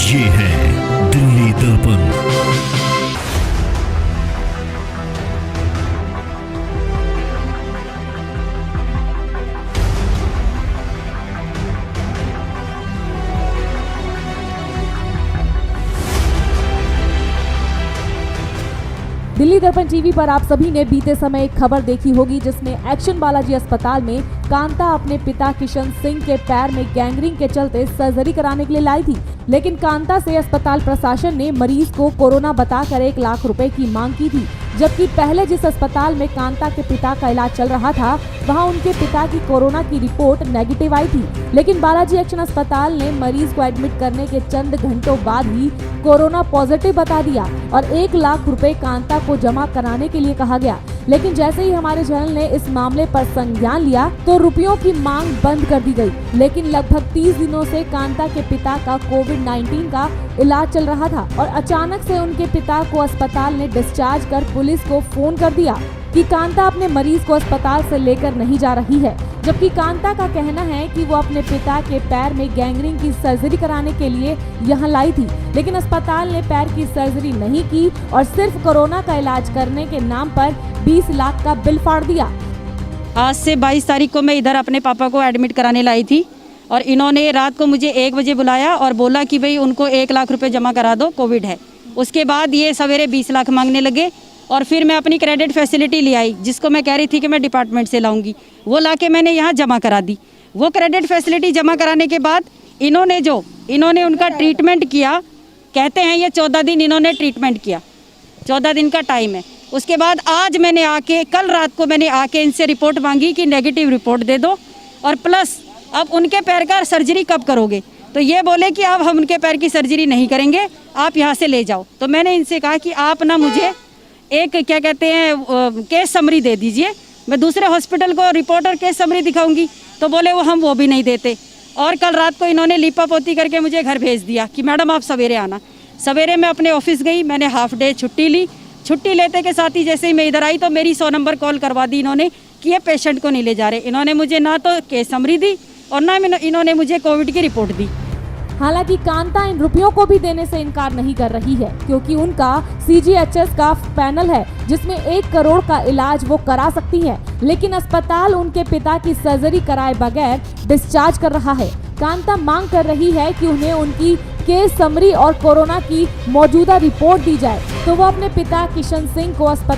ये है दिल्ली दर्पण। दिल्ली दर्पण टीवी पर आप सभी ने बीते समय एक खबर देखी होगी जिसमें एक्शन बालाजी अस्पताल में कांता अपने पिता किशन सिंह के पैर में गैंग्रीन के चलते सर्जरी कराने के लिए लाई थी, लेकिन कांता से अस्पताल प्रशासन ने मरीज को कोरोना बताकर 1 लाख रुपए की मांग की थी। जबकि पहले जिस अस्पताल में कांता के पिता का इलाज चल रहा था वहां उनके पिता की कोरोना की रिपोर्ट नेगेटिव आई थी, लेकिन बालाजी एक्शन अस्पताल ने मरीज को एडमिट करने के चंद घंटों बाद ही कोरोना पॉजिटिव बता दिया और 1 लाख रुपए कांता को जमा कराने के लिए कहा गया। लेकिन जैसे ही हमारे चैनल ने इस मामले पर संज्ञान लिया तो रुपयों की मांग बंद कर दी गई। लेकिन लगभग 30 दिनों से कांता के पिता का कोविड-19 का इलाज चल रहा था और अचानक से उनके पिता को अस्पताल ने डिस्चार्ज कर पुलिस को फोन कर दिया कि कांता अपने मरीज को अस्पताल से लेकर नहीं जा रही है। जबकि कांता का कहना है कि वो अपने पिता के पैर में गैंग्रीन की सर्जरी कराने के लिए यहाँ लाई थी, लेकिन अस्पताल ने पैर की सर्जरी नहीं की और सिर्फ कोरोना का इलाज करने के नाम पर 20 लाख का बिल फाड़ दिया। आज से 22 तारीख को मैं इधर अपने पापा को एडमिट कराने लाई थी और इन्होंने रात को मुझे 1 बजे बुलाया और बोला कि भाई उनको 1 लाख रुपए जमा करा दो, कोविड है। उसके बाद ये सवेरे 20 लाख मांगने लगे और फिर मैं अपनी क्रेडिट फैसिलिटी ले आई जिसको मैं कह रही थी कि मैं डिपार्टमेंट से लाऊंगी, वो लाके मैंने यहाँ जमा करा दी। वो क्रेडिट फैसिलिटी जमा कराने के बाद इन्होंने उनका ट्रीटमेंट किया, कहते हैं ये 14 दिन इन्होंने ट्रीटमेंट किया, 14 दिन का टाइम है। उसके बाद आज मैंने आके कल रात को मैंने आके इनसे रिपोर्ट मांगी कि नेगेटिव रिपोर्ट दे दो और प्लस अब उनके पैर का सर्जरी कब करोगे, तो ये बोले कि अब हम उनके पैर की सर्जरी नहीं करेंगे, आप यहाँ से ले जाओ। तो मैंने इनसे कहा कि आप ना मुझे एक क्या कहते हैं केस समरी दे दीजिए, मैं दूसरे हॉस्पिटल को रिपोर्ट और केस समरी दिखाऊंगी। तो बोले वो भी नहीं देते। और कल रात को इन्होंने लीपा पोती करके मुझे घर भेज दिया कि मैडम आप सवेरे आना। सवेरे मैं अपने ऑफिस गई, मैंने हाफ डे छुट्टी ली। छुट्टी लेते के साथ ही जैसे ही मैं इधर आई तो मेरी 100 नंबर कॉल करवा दी इन्होंने कि ये पेशेंट को नहीं ले जा रहे। इन्होंने मुझे ना तो केस समरी दी और ना इन्होंने मुझे कोविड की रिपोर्ट दी। हालांकि कांता इन रुपयों को भी देने से इनकार नहीं कर रही है क्योंकि उनका CGHS का पैनल है जिसमें 1 करोड़ का इलाज वो करा सकती है, लेकिन अस्पताल उनके पिता की सर्जरी कराए बगैर डिस्चार्ज कर रहा है। कांता मांग कर रही है कि उन्हें उनकी केस समरी और कोरोना की मौजूदा रिपोर्ट दी जाए तो वो अपने पिता किशन सिंह को अस्पताल